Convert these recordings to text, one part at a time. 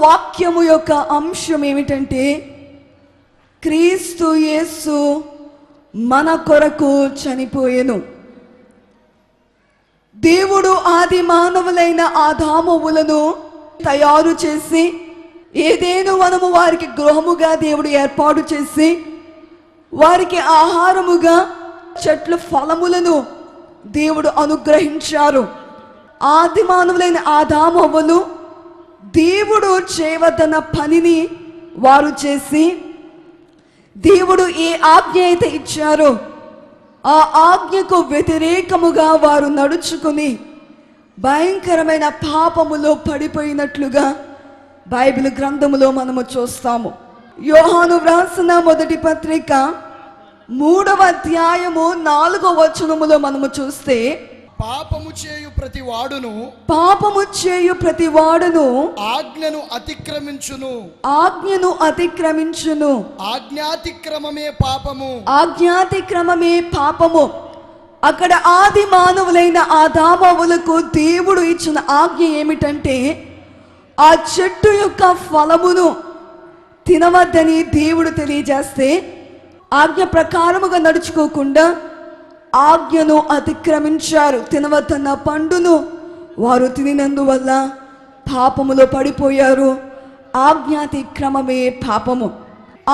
వాక్యము యొక్క అంశం ఏమిటంటే, క్రీస్తు యేసు మన కొరకు చనిపోయెను. దేవుడు ఆది మానవులైన ఆదాములను తయారు చేసి ఏదేను వనము వారికి గృహముగా దేవుడు ఏర్పాటు చేసి వారికి ఆహారముగా చెట్ల ఫలములను దేవుడు అనుగ్రహించారు. ఆది మానవులైన ఆదాములు దేవుడు చేయవద్దన్న పనిని వారు చేసి, దేవుడు ఏ ఆజ్ఞ అయితే ఇచ్చారో ఆ ఆజ్ఞకు వ్యతిరేకముగా వారు నడుచుకుని భయంకరమైన పాపములో పడిపోయినట్లుగా బైబిల్ గ్రంథములో మనము చూస్తాము. యోహాను వ్రాసిన మొదటి పత్రిక 3వ అధ్యాయము 4వ వచనములో మనము చూస్తే, పాపము చేయు ప్రతి వాడును ఆజ్ఞను అతిక్రమించును. ఆజ్ఞాతిక్రమమే పాపము. అక్కడ ఆది మానవులైన ఆదాములకు దేవుడు ఇచ్చిన ఆజ్ఞ ఏమిటంటే, ఆ చెట్టు యొక్క ఫలమును తినవద్దని దేవుడు తెలియజేస్తే, ఆజ్ఞ ప్రకారముగా నడుచుకోకుండా ఆజ్ఞను అతిక్రమించారు. తినవద్దన్న పండును వారు తినినందువల్ల పాపములో పడిపోయారు. ఆజ్ఞాతిక్రమమే పాపము.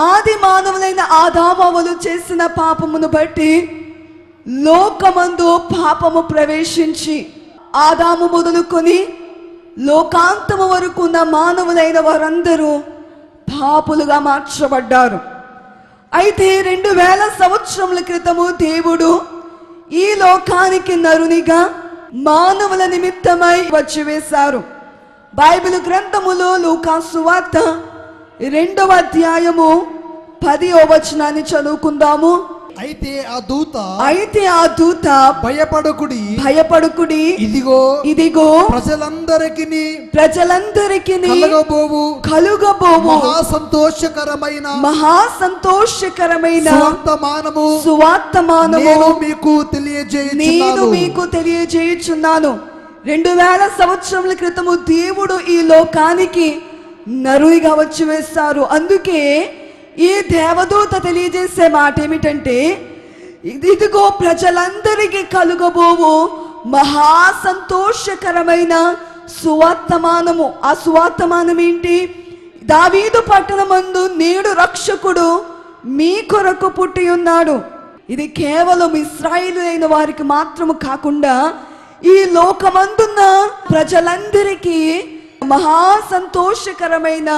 ఆది మానవులైన ఆదాములు చేసిన పాపమును బట్టి లోకమందు పాపము ప్రవేశించి ఆదాము మొదలుకొని లోకాంతము వరకు ఉన్న మానవులైన వారందరూ పాపులుగా మార్చబడ్డారు. అయితే 2000 సంవత్సరముల క్రితము దేవుడు ఈ లోకానికి నరునిగా మానవుల నిమిత్తమై వచ్చివేశారు. బైబిల్ గ్రంథములో లూకా సువార్త 2వ అధ్యాయము 10వ వచనాన్ని చదువుకుందాము. అయితే ఆ దూత భయపడుకుడి, ఇదిగో ప్రజలందరికీ కలుగబోవు మహాసంతోషకరమైన సువార్తమానము నేను మీకు తెలియజేయుచున్నాను. 2000 సంవత్సరముల క్రితము దేవుడు ఈ లోకానికి నరునిగా వచ్చి వేశారు. అందుకే ఈ దేవదూత తెలియజేసే మాట ఏమిటంటే, ఇదిగో ప్రజలందరికీ కలుగబోవు మహాసంతోషకరమైన సువార్తమానము. ఆ సువార్తమానం ఏంటి? దావీదు పట్టణమందు నేడు రక్షకుడు మీ కొరకు పుట్టి ఉన్నాడు. ఇది కేవలం ఇశ్రాయేలీయులైన వారికి మాత్రము కాకుండా ఈ లోకమందున్న ప్రజలందరికీ మహాసంతోషకరమైన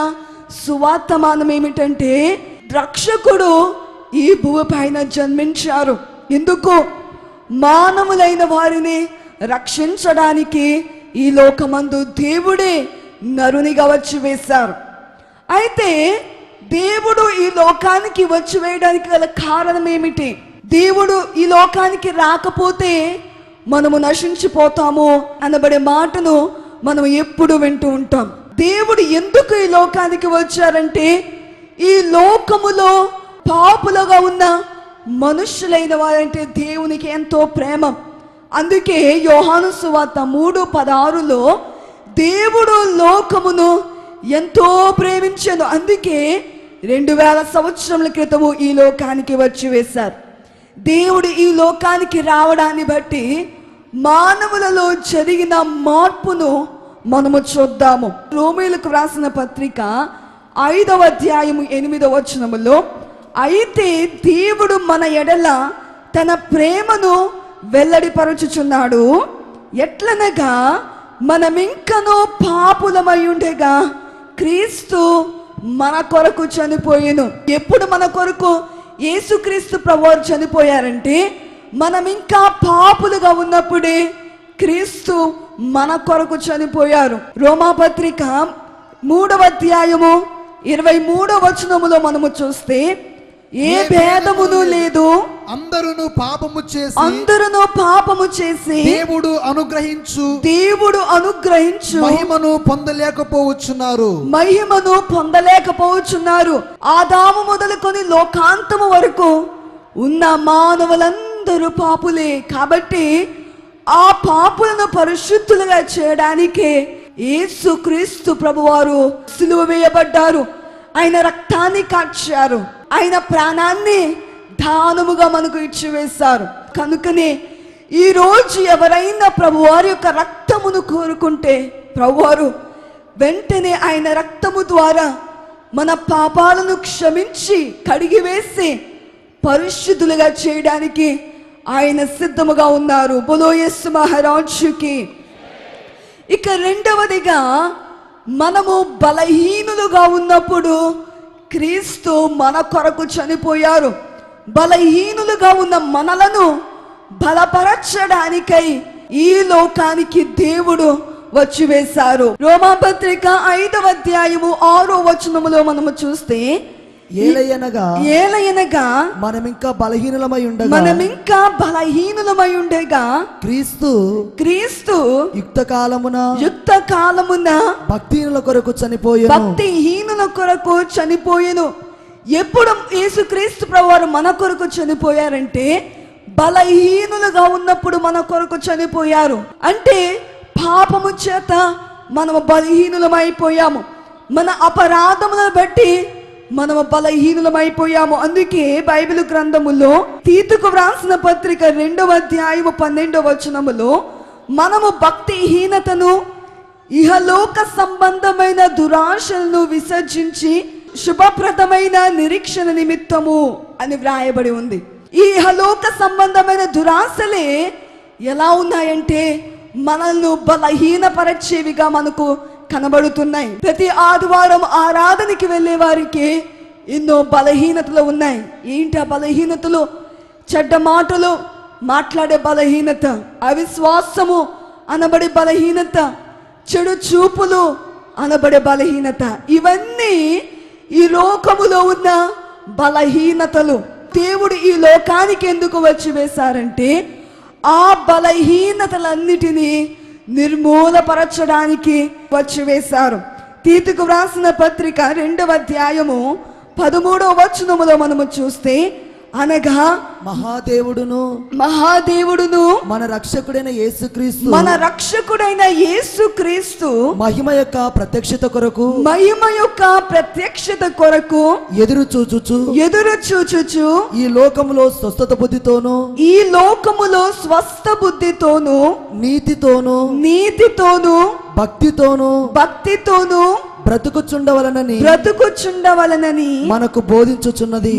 సువార్తమానం ఏమిటంటే, రక్షకుడు ఈ భూమి పైన జన్మించారు. ఎందుకు? మానవులైన వారిని రక్షించడానికి ఈ లోకమందు దేవుడే నరునిగా వచ్చి వేశారు. అయితే దేవుడు ఈ లోకానికి వచ్చి వేయడానికి గల కారణం ఏమిటి? దేవుడు ఈ లోకానికి రాకపోతే మనము నశించిపోతాము అనబడే మాటను మనం ఎప్పుడు వింటూ ఉంటాం. దేవుడు ఎందుకు ఈ లోకానికి వచ్చారంటే, ఈ లోకములో పాపులుగా ఉన్న మనుషులైన వారంటే దేవునికి ఎంతో ప్రేమ. అందుకే యోహాను సువార్త 3:16లో దేవుడు లోకమును ఎంతో ప్రేమించెను. అందుకే 2000 సంవత్సరముల క్రితము ఈ లోకానికి వచ్చి వేశారు. దేవుడు ఈ లోకానికి రావడాన్ని బట్టి మానవులలో జరిగిన మార్పును మనము చూద్దాము. రోమీయులకు వ్రాసిన పత్రిక 5వ అధ్యాయము 8వ వచనములో, అయితే దేవుడు మన ఎడల తన ప్రేమను వెల్లడిపరచుచున్నాడు. ఎట్లనగా మనమింకనూ పాపులమై ఉండగా క్రీస్తు మన కొరకు చనిపోయెను. ఎప్పుడు మన కొరకు యేసుక్రీస్తు ప్రభువారు చనిపోయారంటే, మనం ఇంకా పాపులుగా ఉన్నప్పుడే క్రీస్తు మన కొరకు చనిపోయారు. రోమాపత్రిక 3వ అధ్యాయము 23వ వచనములో మనము చూస్తే, ఏ భేదమును లేదు, అందరూ పాపము చేసి దేవుడు అనుగ్రహించు మహిమను పొందలేకపోవచ్చున్నారు. ఆదాము మొదలుకొని లోకాంతము వరకు ఉన్న మానవులందరూ పాపులే. కాబట్టి ఆ పాపులను పరిశుద్ధులుగా చేయడానికి యేసు క్రీస్తు ప్రభువారు సిలువ వేయబడ్డారు. ఆయన రక్తాన్ని కార్చారు. ఆయన ప్రాణాన్ని దానముగా మనకు ఇచ్చివేశారు. కనుకనే ఈ రోజు ఎవరైనా ప్రభువారి యొక్క రక్తమును కోరుకుంటే ప్రభువారు వెంటనే ఆయన రక్తము ద్వారా మన పాపాలను క్షమించి కడిగివేసి పరిశుద్ధులుగా చేయడానికి ఆయన సిద్ధముగా ఉన్నారు. బోలో యేసు మహారాజుకి. ఇక రెండవదిగా, మనము బలహీనులుగా ఉన్నప్పుడు క్రీస్తు మన కొరకు చనిపోయారు. బలహీనులుగా ఉన్న మనలను బలపరచడానికై ఈ లోకానికి దేవుడు వచ్చి వేశారు. రోమాపత్రిక 5వ అధ్యాయము 6వ వచనములో మనము చూస్తే, ఏలయనగా మనమింకా బలహీనులమై ఉండగా క్రీస్తు యుక్త కాలమున భక్తిహీనుల కొరకు చనిపోయెను. ఎప్పుడు యేసుక్రీస్తు ప్రభువారు మన కొరకు చనిపోయారంటే, బలహీనులుగా ఉన్నప్పుడు మన కొరకు చనిపోయారు. అంటే పాపము చేత మనము బలహీనులమైపోయాము. మన అపరాధములను బట్టి మనము బలహీనులమైపోయాము. అందుకే బైబిల్ గ్రంథములో తీతుకు వ్రాసిన పత్రిక 2వ అధ్యాయము 12వ వచనములో మనము భక్తిహీనతను, ఇహలోక సంబంధమైన దురాశలను విసర్జించి శుభప్రదమైన నిరీక్షణ నిమిత్తము అని వ్రాయబడి ఉంది. ఈ ఇహలోక సంబంధమైన దురాశలే ఎలా ఉన్నాయంటే మనల్ని బలహీనపరచేవిగా మనకు కనబడుతున్నాయి. ప్రతి ఆదివారం ఆరాధనకి వెళ్ళే వారికి ఎన్నో బలహీనతలు ఉన్నాయి. ఏంటి ఆ బలహీనతలు? చెడ్డ మాటలు మాట్లాడే బలహీనత, అవిశ్వాసము అనబడే బలహీనత, చెడు చూపులు అనబడే బలహీనత. ఇవన్నీ ఈ లోకములో ఉన్న బలహీనతలు. దేవుడు ఈ లోకానికి ఎందుకు వచ్చి వేశారంటే ఆ బలహీనతలన్నిటినీ నిర్మూలపరచడానికి వచ్చి వేశారు. తీతుకు వ్రాసిన పత్రిక 2వ అధ్యాయము 13వ వచనములో మనము చూస్తే, అనగా మహాదేవుడును మన రక్షకుడైన యేసుక్రీస్తు మహిమ యొక్క ప్రత్యక్షత కొరకు ఎదురు చూచుచు ఈ లోకములో స్వస్థ బుద్ధితోను నీతితోను భక్తితోను బ్రతుకుచుండవలనని మనకు బోధించుచున్నది.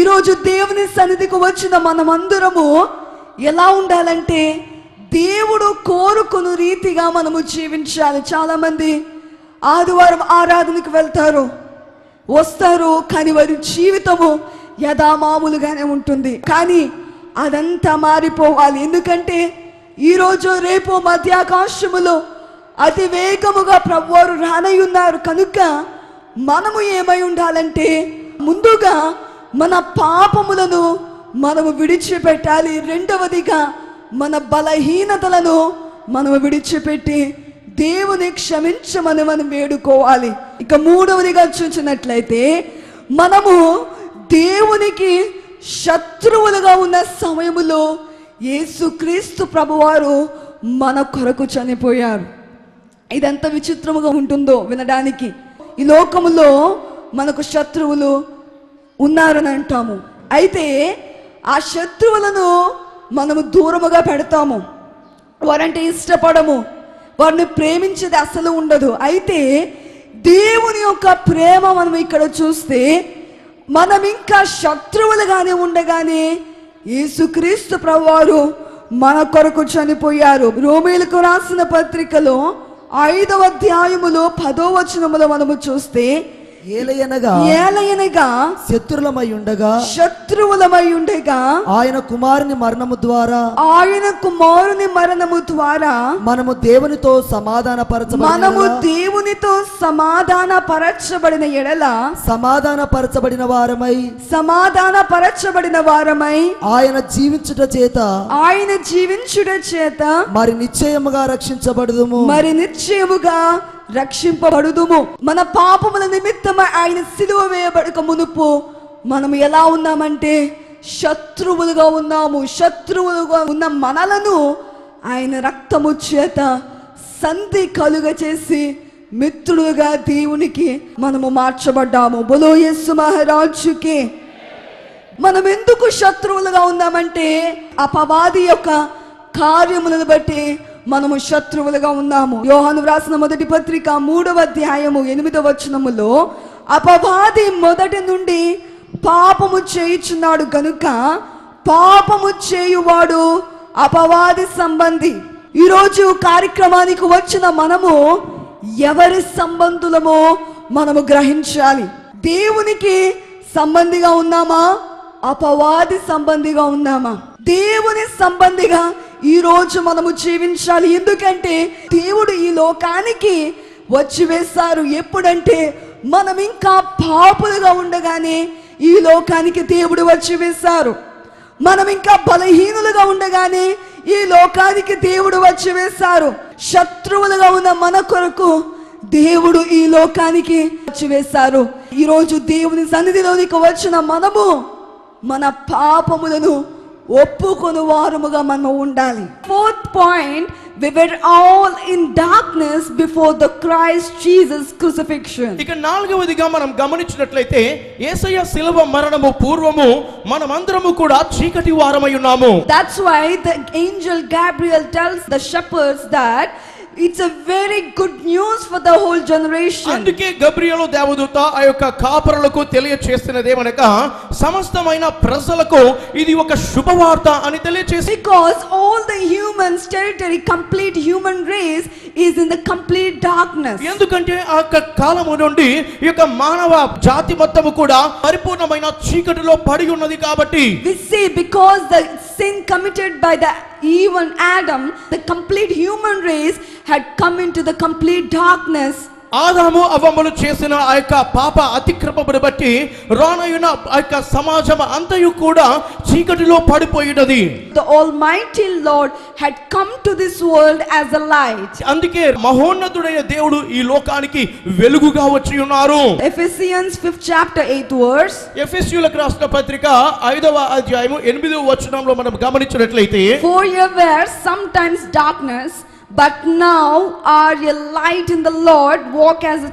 ఈరోజు దేవుని సన్నిధికి వచ్చిన మనమందరము ఎలా ఉండాలంటే దేవుడు కోరుకున్న రీతిగా మనము జీవించాలి. చాలా మంది ఆదివారం ఆరాధనకు వెళ్తారు, వస్తారు, కానీ వారి జీవితము యథామామూలుగానే ఉంటుంది. కానీ అదంతా మారిపోవాలి. ఎందుకంటే ఈరోజు రేపు మధ్యాకాశములో అతి వేగముగా ప్రభువారు రానయ్యున్నారు. కనుక మనము ఏమై ఉండాలంటే ముందుగా మన పాపములను మనము విడిచిపెట్టాలి. రెండవదిగా మన బలహీనతలను మనము విడిచిపెట్టి దేవుని క్షమించమని మనం వేడుకోవాలి. ఇక మూడవదిగా చూసినట్లయితే, మనము దేవునికి శత్రువులుగా ఉన్న సమయములో యేసుక్రీస్తు ప్రభువారు మన కొరకు చనిపోయారు. ఇదెంత విచిత్రముగా ఉంటుందో వినడానికి. ఈ లోకములో మనకు శత్రువులు ఉన్నారని అంటాము. అయితే ఆ శత్రువులను మనము దూరముగా పెడతాము. వారంటే ఇష్టపడము, వారిని ప్రేమించేది అసలు ఉండదు. అయితే దేవుని యొక్క ప్రేమ మనం ఇక్కడ చూస్తే, మనం ఇంకా శత్రువులుగానే ఉండగానే యేసుక్రీస్తు ప్రభువారు మన కొరకు చనిపోయారు. రోమీయులకు రాసిన పత్రికలో 5వ అధ్యాయములో 10వ వచనములో మనము చూస్తే, ఏలయనగా శత్రువులమై ఉండగా ఆయన కుమారుని మరణము ద్వారా మనము దేవునితో సమాధానపరచబడిన ఎడల సమాధానపరచబడిన వారమై ఆయన జీవించుట చేత మరి నిశ్చయముగా రక్షింపబడుదుము. మన పాపముల నిమిత్తమై ఆయన సిలువ వేయబడక మునుపు మనము ఎలా ఉన్నామంటే శత్రువులుగా ఉన్నాము. శత్రువులుగా ఉన్న మనలను ఆయన రక్తము చేత సంధి కలుగ చేసి మిత్రులుగా దేవునికి మనము మార్చబడ్డాము. బోలో యేసు మహారాజుకి. మనం ఎందుకు శత్రువులుగా ఉన్నామంటే అపవాది యొక్క కార్యములను బట్టి మనము శత్రువులుగా ఉన్నాము. యోహాను వ్రాసిన మొదటి పత్రిక 3వ అధ్యాయము 8వ వచనములో అపవాది మొదటి నుండి పాపము చేయుచున్నాడు గనుక పాపము చేయువాడు అపవాది సంబంధి. ఈరోజు కార్యక్రమానికి వచ్చిన మనము ఎవరి సంబంధులమో మనము గ్రహించాలి. దేవునికి సంబంధిగా ఉన్నామా, అపవాది సంబంధిగా ఉన్నామా? దేవుని సంబంధిగా ఈ రోజు మనము జీవించాలి. ఎందుకంటే దేవుడు ఈ లోకానికి వచ్చి వేశారు. ఎప్పుడంటే మనం ఇంకా పాపులుగా ఉండగానే ఈ లోకానికి దేవుడు వచ్చి వేశారు. మనం ఇంకా బలహీనులుగా ఉండగానే ఈ లోకానికి దేవుడు వచ్చి వేశారు. శత్రువులుగా ఉన్న మన కొరకు దేవుడు ఈ లోకానికి వచ్చి వేశారు. ఈరోజు దేవుని సన్నిధిలోనికి వచ్చిన మనము మన పాపములను ఒప్పుకొని వారముగా మనం ఉండాలి. Fourth point, we were all in darkness before the Christ Jesus crucifixion. ఇక నాలుగవదిగా మనం గమనించినట్లయితే యేసయ్య శిలువ మరణము పూర్వము మనమందరము కూడా చీకటి వారమై ఉన్నాము. That's why the angel Gabriel tells the shepherds that it's a very good news for the whole generation. అందుకే గబ్రియేలు దేవదూత ఆ యొక్క కాపరులకు తెలియచేస్తున్నదేమనగా సమస్తమైన ప్రజలకు ఇది ఒక శుభవార్త అని తెలియచేసి, Because all the humans territory, complete human race is in the complete darkness. ఎందుకంటే ఆ యొక్క కాలము నుండి ఈ యొక్క మానవ జాతి మొత్తము కూడా పరిపూర్ణమైన చీకటిలో పడి ఉన్నది. కాబట్టి We see because the sin committed by the even Adam, the complete human race had come into the complete darkness. ఆదాము అవ్వములు చేసిన ఆ యొక్క పాప అతిక్రమమును బట్టి రానయున్న ఆ యొక్క సమాజం అంతయు కూడా చీకటిలో పడిపోయినది. The Almighty Lord had come to this world as a light. అందుకే మహోన్నతుడైన దేవుడు ఈ లోకానికి వెలుగుగా వచ్చి ఉన్నారు. Ephesians 5th chapter 8th verse. ఎఫెసీయులకు రాసిన పత్రిక 5వ అధ్యాయము 8వ వచనంలో మనం గమనించినట్లయితే, For you were sometimes darkness, but now are a light in the Lord. Walk as a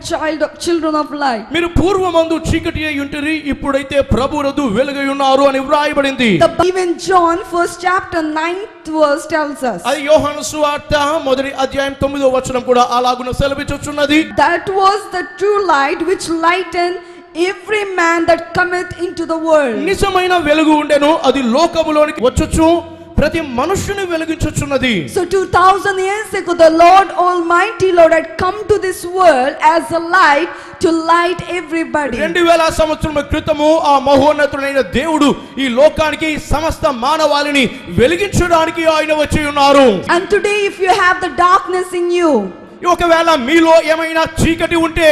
children of light. మీరు పూర్వమందు చీకటి అయి ఉంటిరి, ఇప్పుడైతే ప్రభువునందు వెలుగై ఉన్నారు అని వ్రాయబడింది. Even John 1st chapter 9th verse tells us. అది యోహాను సువార్త మొదటి అధ్యాయం 9వ వచనం కూడా అలాగున సెలవిచ్చుచున్నది. That was the true light which lightened every man that cometh into the world. నిజమైన వెలుగు ఉండెను, అది లోకములోనికి వచ్చుచు ప్రతి మనుష్యుని వెలిగించుచున్నది. So 2000 years ago the Lord Almighty Lord had come to this world as a light to light everybody. 2000 సంవత్సరముల క్రితము ఆ మహోన్నతుడైన దేవుడు ఈ లోకానికి సమస్త మానవాళిని వెలిగించడానికి ఆయన వచ్చి ఉన్నారు. And today if you have the darkness in you, ఒకవేళ మీలో ఏమైనా చీకటి ఉంటే,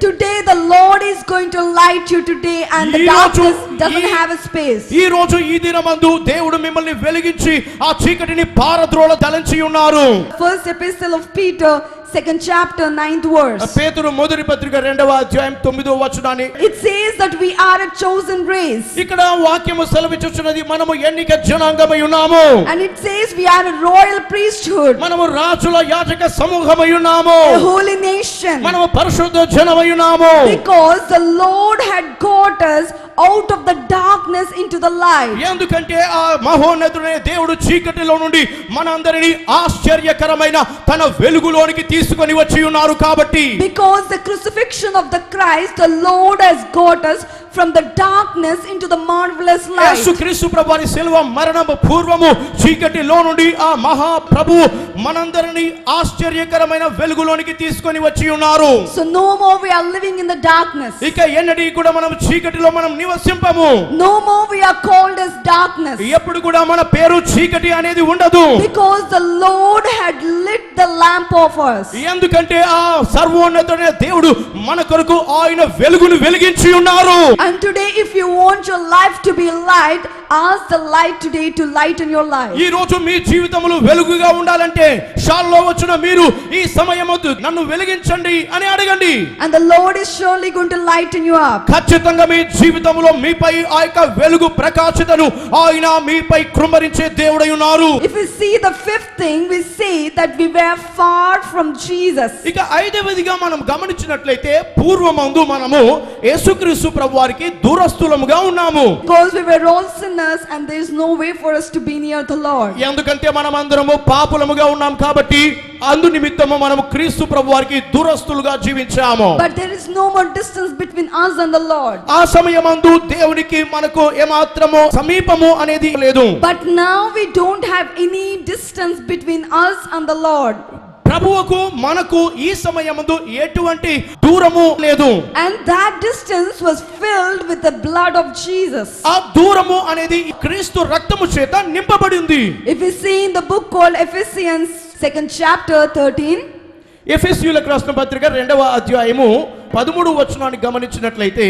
today the Lord is going to light you today, and the darkness doesn't have a space. ఈ రోజు ఈ దినమందు దేవుడు మిమ్మల్ని వెలిగించి ఆ చీకటిని పారద్రోల తలంచి ఉన్నారు. First epistle of Peter 2nd chapter 9th verse. పేతురు మొదటి పత్రిక 2వ అధ్యాయం 9వ వచనాన్ని, It says that we are a chosen race. ఇక్కడ వాక్యము సెలవిచ్చుచున్నది, మనము ఎన్నిక జనాంగమై ఉన్నాము. And it says we are a royal priesthood, మనము రాజుల యాజక సమూహమై ఉన్నాము. a holy nation. మనము పరిశుద్ధ జనమై ఉన్నాము. Because the Lord had got us out of the darkness into the light. ఎందుకంటే ఆ మహోన్నతుడైన దేవుడు చీకటిలో నుండి మనందరినీ ఆశ్చర్యకరమైన తన వెలుగులోనికి తీసుకొని వచ్చి ఉన్నారు. కాబట్టి Because the crucifixion of the Christ, the Lord has got us from the darkness into the marvelous light. యేసుక్రీస్తు ప్రభువారి శిలువ మరణము పూర్వము చీకటిలో నుండి ఆ మహా ప్రభువు మనందరినీ ఆశ్చర్యకరమైన వెలుగులోనికి తీసుకొని వచ్చి ఉన్నారు. So no more we are living in the darkness. ఇక ఎన్నడీ కూడా మనం చీకటిలో మనం నివసింపము. No more we are called as darkness. ఎప్పుడు కూడా మన పేరు చీకటి అనేది ఉండదు. Because the Lord had lit the lamp of us. ఎందుకంటే ఆ సర్వోన్నతుడైన దేవుడు మన కొరకు ఆయన వెలుగును వెలిగించి ఉన్నారు. And today if you want your life to be light, ask the light today to lighten your life. ఈ రోజు మీ జీవితములు వెలుగుగా ఉండాలంటే షాల్లో వచ్చిన మీరు ఈ సమయమందు నన్ను వెలిగించండి అని అడగండి. And the Lord is surely going to lighten you up. ఖచ్చితంగా మీ జీవితంలో మీపై ఆ యొక్క వెలుగు ప్రకాశితను ఆయన మీపై కృమ్మరించే దేవుడై ఉన్నారు. If we see the fifth thing, we see that we were far from Jesus. ఇక ఐదవదిగా మనం గమనించినట్లయితే పూర్వమందు మనము యేసుక్రీస్తు ప్రభువారికి దూరస్తులముగా ఉన్నాము. Because we were all sinners and there is no way for us to be near the Lord. ఎందుకంటే మనమందరము పాపులముగా ఉన్నాం కాబట్టి అందు నిమిత్తము మనము క్రీస్తు ప్రభువారికి దూరస్తులుగా జీవించాము. But there is no more distance between us and the Lord. ఆ సమయమందు దేవునికి మనకు ఏమాత్రము సమీపము అనేది లేదు. But now we don't have any distance between us and the Lord. ప్రభువుకు మనకు ఈ సమయమందు ఎటువంటి దూరము లేదు. And that distance was filled with the blood of Jesus. ఆ దూరము అనేది క్రీస్తు రక్తము చేత నింపబడింది. If we see in the book called Ephesians 2nd chapter 13, ఎఫెసీయులకు రాసిన పత్రిక 2వ అధ్యాయము 13వ వచనాన్ని గమనించినట్లయితే,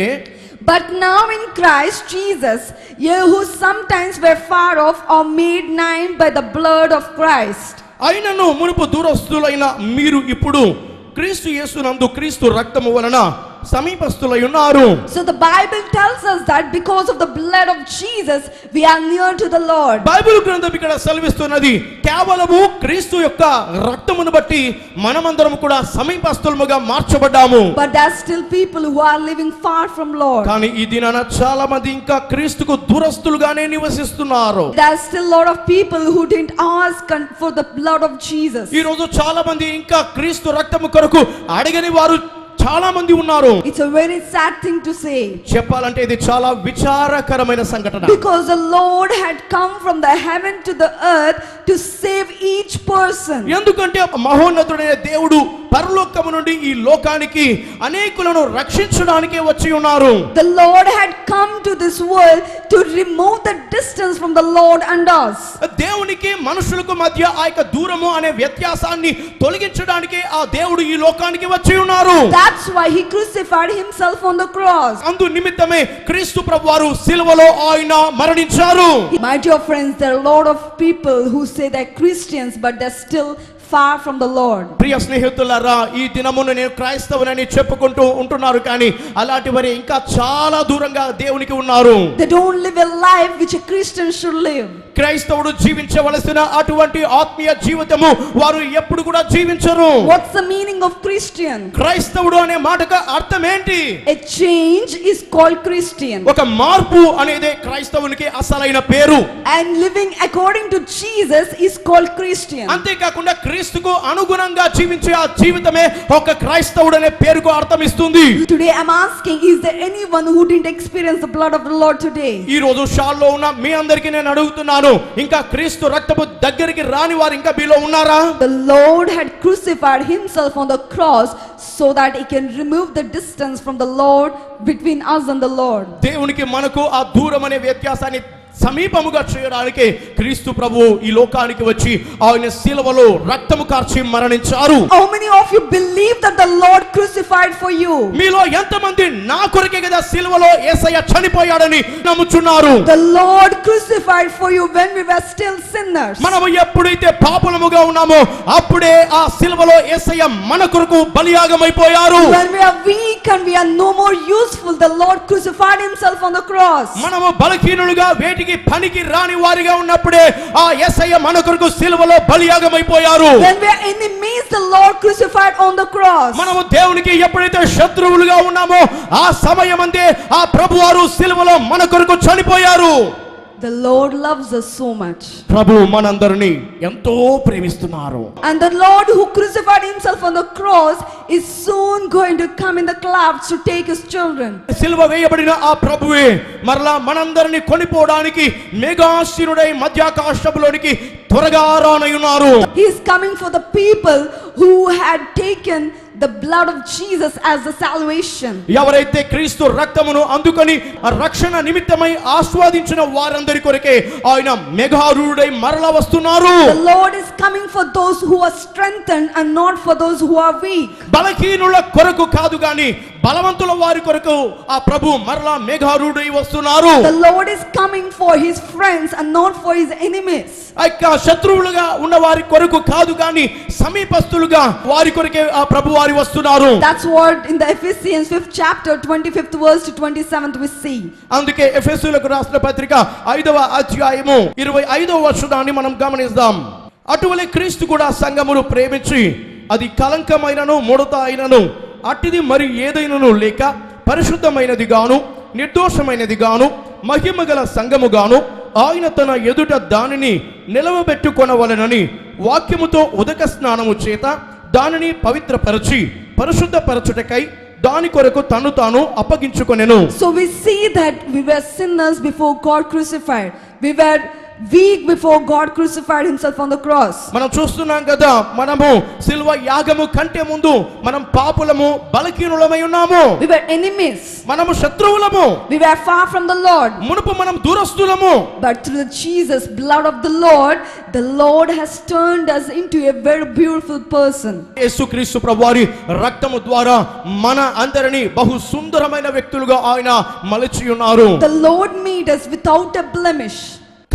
but now in Christ Jesus, ye who sometimes were far off are made nigh by the blood of Christ. అయినను మునుపు దూరస్తులైన మీరు ఇప్పుడు క్రీస్తు యేసునందు క్రీస్తు రక్తము వలన సమీపస్తులై ఉన్నారు. So the Bible tells us that because of the blood of Jesus we are near to the Lord. Bible గ్రంథం ఇక్కడ సెలవిస్తున్నది కేవలము క్రీస్తు యొక్క రక్తమును బట్టి మనమందరం కూడా సమీపస్తులముగా మార్చబడ్డాము. But there are still people who are living far from Lord. కానీ ఈ దినాన చాలా మంది ఇంకా క్రీస్తుకు దూరస్తులుగానే నివసిస్తున్నారు. There are still a lot of people who didn't ask for the blood of Jesus. ఈ రోజు చాలా మంది ఇంకా క్రీస్తు రక్తము కొరకు అడగని వారు చాలా మంది ఉన్నారు. It's a very sad thing to say. చెప్పాలంటే ఇది చాలా విచారకరమైన సంఘటన. Because the Lord had come from the heaven to the earth to save each person. ఎందుకంటే మహోన్నతుడైన దేవుడు పరలోకము నుండి ఈ లోకానికి అనేకులను రక్షించడానికే వచ్చి ఉన్నారు. The Lord had come to this world to remove the distance from the Lord and us. దేవునికి మనుషులకు మధ్య ఆ యొక్క దూరము అనే వ్యత్యాసాన్ని తొలగించడానికే ఆ దేవుడు ఈ లోకానికి వచ్చి ఉన్నారు. That's why he crucified himself on the cross. అందు నిమిత్తమే క్రీస్తు ప్రభువారు సిలువలో ఆయన మరణించారు. My dear friends, there are a lot of people who say they're Christians but they're still far from the Lord. ప్రియ స్నేహితులారా, ఈ దినమున నేను క్రైస్తవునని చెప్పుకుంటూ ఉంటున్నారు కానీ అలాంటి వారు ఇంకా చాలా దూరంగా దేవునికి ఉన్నారు. They don't live a life which a Christian should live. క్రైస్తవుడు జీవించవలసిన అటువంటి ఆత్మీయ జీవితము వారు ఎప్పుడు కూడా జీవించరు. What's the meaning of Christian? క్రైస్తవుడు అనే మాటకు అర్థం ఏంటి? A change is called Christian. ఒక మార్పు అనేదే క్రైస్తవునికి అసలైన పేరు. And living according to Jesus is called Christian. అంతేకాకుండా క్రీస్తుకు అనుగుణంగా జీవించే ఆ జీవితమే ఒక క్రైస్తవుడు అనే పేరుకు అర్థం ఇస్తుంది. Today I'm asking, is there anyone who didn't experience the blood of the Lord today? ఈ రోజు షాల్లో ఉన్న మీ అందరికీ నేను అడుగుతున్నాను, ఇంకా క్రీస్తు రక్తపు దగ్గరికి రాని వారు ఇంకా మీలో ఉన్నారా? The Lord had crucified himself on the cross so that he can remove the distance from the Lord between us and the Lord. దేవునికి మనకు ఆ దూరం అనే వ్యత్యాసాన్ని సమీపముగా చేయడానికి క్రీస్తు ప్రభువు ఈ లోకానికి వచ్చి ఆయన శిలువలో రక్తము కార్చి మరణించారు. How many of you believe that the Lord crucified for you? మీలో ఎంతమంది నా కొరకే కదా శిలువలో యేసయ్య చనిపోయాడని నమ్ముచున్నారు? The Lord crucified for you when we were still sinners. మనము ఎప్పుడైతే పాపులముగా ఉన్నామో అప్పుడే ఆ శిలువలో యేసయ్య మన కొరకు బలియాగమైపోయారు. When we are weak and we are no more useful, the Lord crucified himself on the cross. మనము బలహీనులుగా పనికి రాని వారిగా ఉన్నప్పుడే ఆ యేసయ్య మన కొరకు సిలువలో బలియాగమైపోయారు. When we are enemies, the Lord crucified on the cross. మనము దేవునికి ఎప్పుడైతే శత్రువులుగా ఉన్నామో ఆ సమయమందే ఆ ప్రభువారు సిలువలో మన కొరకు చనిపోయారు. The Lord loves us so much. ప్రభు మనందరిని ఎంతో ప్రేమిస్తున్నారు. And the Lord who crucified himself on the cross is soon going to come in the clouds to take his children. సిలువ వేయబడిన ఆ ప్రభువే మరలా మనందరిని కొనిపోవడానికి మేఘాశీనుడై మధ్యాకాశములోనికి త్వరగా రానయ్యున్నారు. He is coming for the people who had taken the blood of Jesus as the salvation. ఎవరైతే క్రీస్తు రక్తమును అందుకొని రక్షణ నిమిత్తమై ఆస్వాదించిన వారందరి కొరకే ఆయన మెగారూఢుడై మరలా వస్తున్నారు. The Lord is coming for those who are strengthened and not for those who are weak. బలహీనుల కొరకు కాదు గాని బలవంతుల వారి కొరకు ఆ ప్రభు మరలా మెగారూఢుడై వస్తున్నారు. The Lord is coming for his friends and not for his enemies. ఐక శత్రువులుగా ఉన్న వారి కొరకు కాదు గాని సమీపస్తులుగా వారి కొరకే ఆ ప్రభు వారి వస్తున్నారు. That's what in the Ephesians 5th chapter 25th verse to 27th we see. అందుకే ఎఫెసీయులకు రాసిన పత్రిక 5వ అధ్యాయము 25వ వచనాన్ని మనం గమనిద్దాం. అటువలే క్రీస్తు కూడా సంఘమును ప్రేమించి అది కలంకమైనను ముడత అయినను అట్టిది మరి ఏదైనను లేక పరిశుద్ధమైనది గాను నిర్దోషమైనది గాను మహిమగల సంఘము గాను ఆయన తన ఎదుట దానిని నిలవబెట్టుకొనవలెనని వాక్యముతో ఉదక స్నానము చేత దానిని పవిత్రపరచి పరిశుద్ధపరచుటకై దాని కొరకు తను తాను అప్పగించుకొనెను. So we see that we were sinners before God crucified. We were weak before God crucified himself on the cross. మనం చూస్తున్నాం కదా, మనము సిల్వ యాగము కంటే ముందు మనం పాపులము బలహీనులమై ఉన్నాము. We were enemies. మనము శత్రువులము. We were far from the Lord. మునుపు మనం దూరస్తులము. But through the Jesus blood of the Lord has turned us into a very beautiful person. యేసుక్రీస్తు ప్రభువారి రక్తము ద్వారా మన అందరిని బహు సుందరమైన వ్యక్తులుగా ఆయన మలచి ఉన్నారు. The Lord made us without a blemish.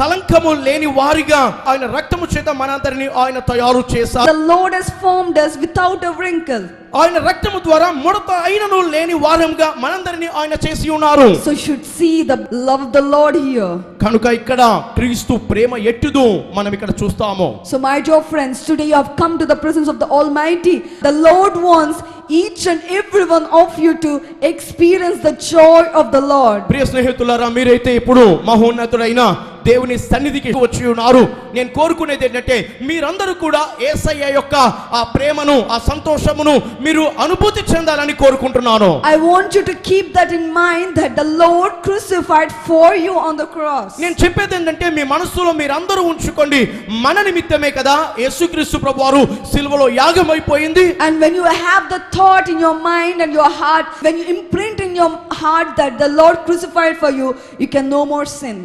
కలంకము లేని వారిగా ఆయన రక్తము చేత మనందరిని ఆయన తయారు చేశారు. The Lord has formed us without a wrinkle. ఆయన రక్తము ద్వారా ముడత అయినను లేని వారముగా మనందరిని ఆయన చేసి ఉన్నారు. So you should see the love of the Lord here. కనుక ఇక్కడ క్రీస్తు ప్రేమ ఎట్టుదు మనం ఇక్కడ చూస్తాము. So my dear friends, today you have come to the presence of the Almighty. The Lord wants each and every one of you to experience the joy of the Lord. ప్రియ స్నేహితులారా, మీరైతే ఇప్పుడు మహోన్నతుడైన దేవుని సన్నిధికి వచ్చి ఉన్నారు. నేను కోరుకునేది ఏంటంటే మీరందరూ కూడా యేసయ్య యొక్క ఆ ప్రేమను ఆ సంతోషమును మీరు అనుభూతి చెందాలని కోరుకుంటున్నాను. I want you to keep that in mind, that the Lord crucified for you on the cross. నేను చెప్పేది ఏంటంటే మీ మనసులో మీరందరూ ఉంచుకోండి, మన నిమిత్తమే కదా యేసుక్రీస్తు ప్రభువారు సిలువలో యాగమైపోయింది. And when you have the thought in your mind and your heart, when you imprint in your heart that the Lord crucified for you, you can no more sin.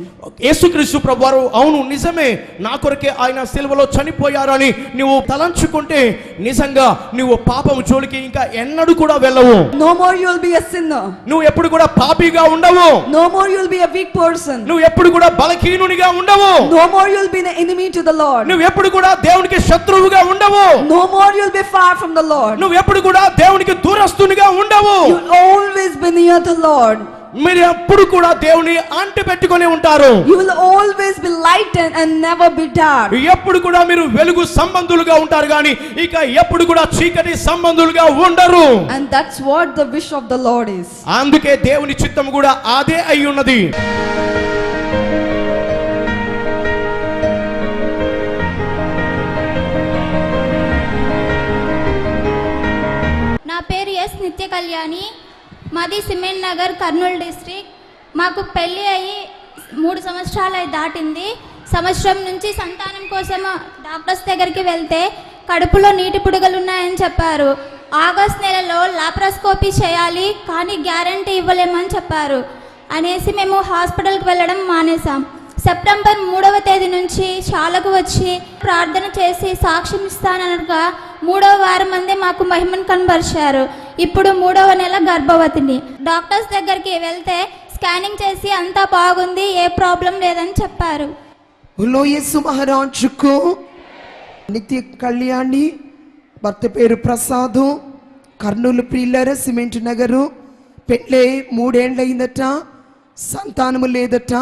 యేసుక్రీస్తు ప్రభువారు అవును నిజమే నా కొరకే ఆయన సిలువలో చనిపోయారని నువ్వు తలంచుకుంటే నిజంగా నువ్వు పాపము జోలికి ఇంకా ఎన్నడూ కూడా వెళ్ళవు. No more you will be a sinner. నువ్వు ఎప్పుడు కూడా పాపిగా ఉండవు. No more you will be a weak person. నువ్వు ఎప్పుడు కూడా బలహీనునిగా ఉండవు. No more you will be an enemy to the Lord. నువ్వు ఎప్పుడు కూడా దేవునికి శత్రువుగా ఉండవు. No more you will be far from the Lord. నువ్వు ఎప్పుడు కూడా దేవునికి దూరస్తునిగా ఉండవు. You will always be near the Lord. మీరు ఎప్పుడు కూడా దేవుని అంటి పెట్టుకొని ఉంటారు. You will always be lightened and never be dark. ఎప్పుడు కూడా మీరు వెలుగు సంబంధులుగా ఉంటారు కానీ ఇక ఎప్పుడు కూడా చీకటి సంబంధులుగా ఉండరు. And that's what the wish of the Lord is. అందుకే దేవుని చిత్తం కూడా అదే అయి ఉన్నది. నా పేరు ఎస్ నిత్య కళ్యాణి. మాది సిమెంట్ నగర్, కర్నూలు డిస్ట్రిక్ట్. మాకు పెళ్ళి అయ్యి 3 సంవత్సరాలు దాటింది. సంవత్సరం నుంచి సంతానం కోసం డాక్టర్స్ దగ్గరికి వెళ్తే కడుపులో నీటి పుడగలు ఉన్నాయని చెప్పారు. ఆగస్ట్ నెలలో లాప్రోస్కోపీ చేయాలి కానీ గ్యారంటీ ఇవ్వలేమని చెప్పారు అనేసి మేము హాస్పిటల్కి వెళ్ళడం మానేశాం. సెప్టెంబర్ 3వ తేదీ నుంచి చాలకు వచ్చి ప్రార్థన చేసి సాక్ష్యం ఇస్తాననగా 3వ వారం మంది మాకు మహిమను కనబరిచారు. ఇప్పుడు 3వ నెల గర్భవతిని. డాక్టర్స్ దగ్గరికి వెళ్తే స్కానింగ్ చేసి అంతా బాగుంది, ఏ ప్రాబ్లం లేదని చెప్పారు. యేసు మహారాజుకు నిత్య కళ్యాణి, భర్త పేరు ప్రసాదు, కర్నూలు ప్రిల్లర, సిమెంట్ నగరు. పెళ్ళై 3 ఏళ్ళయిందట, సంతానము లేదట.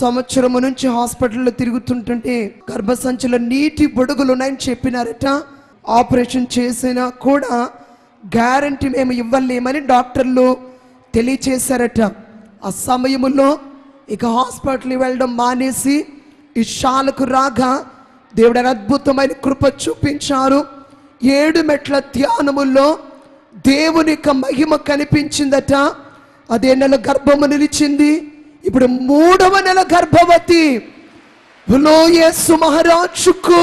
సంవత్సరము నుంచి హాస్పిటల్లో తిరుగుతుంటుంటే గర్భసంచిలో నీటి బొడుగులు ఉన్నాయని చెప్పినారట. ఆపరేషన్ చేసినా కూడా గ్యారంటీ మేము ఇవ్వలేమని డాక్టర్లు తెలియచేశారట. ఆ సమయంలో ఇక హాస్పిటల్కి వెళ్ళడం మానేసి ఈ శాలకు రాగా దేవుడు అద్భుతమైన కృప చూపించారు. 7 మెట్ల ధ్యానముల్లో దేవుని యొక్క మహిమ కనిపించిందట. అదే నెల గర్భము నిలిచింది. ఇప్పుడు 3వ నెల గర్భవతి. యేసు మహారాజుకు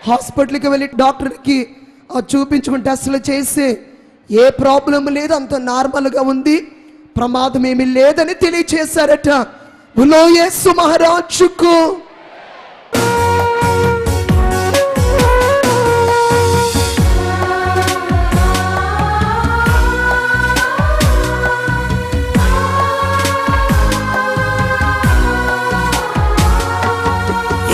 హాస్పిటల్కి వెళ్ళి డాక్టర్కి చూపించుకుని టెస్టులు చేసి ఏ ప్రాబ్లం లేదు, అంత నార్మల్గా ఉంది, ప్రమాదం ఏమీ లేదని తెలియచేశారట. బోలో యేసు మహారాజుకు.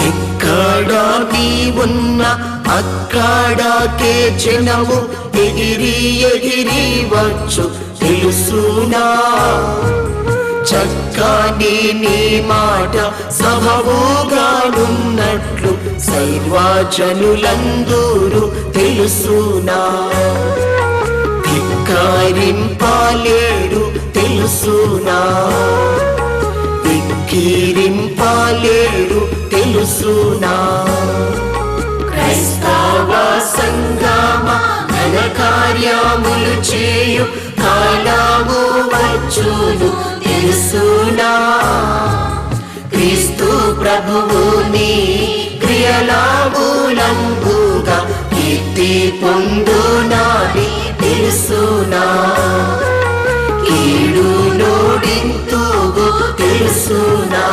ఎక్కడ నీ ఉన్నా అక్కడకే జనము ఎగిరి ఎగిరి వచ్చు తెలుసునా. చక్కని నీ మాట సభవుగానున్నట్లు సర్వజనులందరూ తెలుసునా. ధిక్కరింపలేరు తెలుసునా, ధిక్కరింపలేరు తెలుసునా. క్రైస్తవ సంగమ ఘన కార్యములు చేయు కాలము వచ్చును తెలుసునా. క్రీస్తు ప్రభువుని క్రియలాములంబుగా కీర్తి పొందునాని తెలుసునా. కీడు నోడింతుగు తెలుసునా.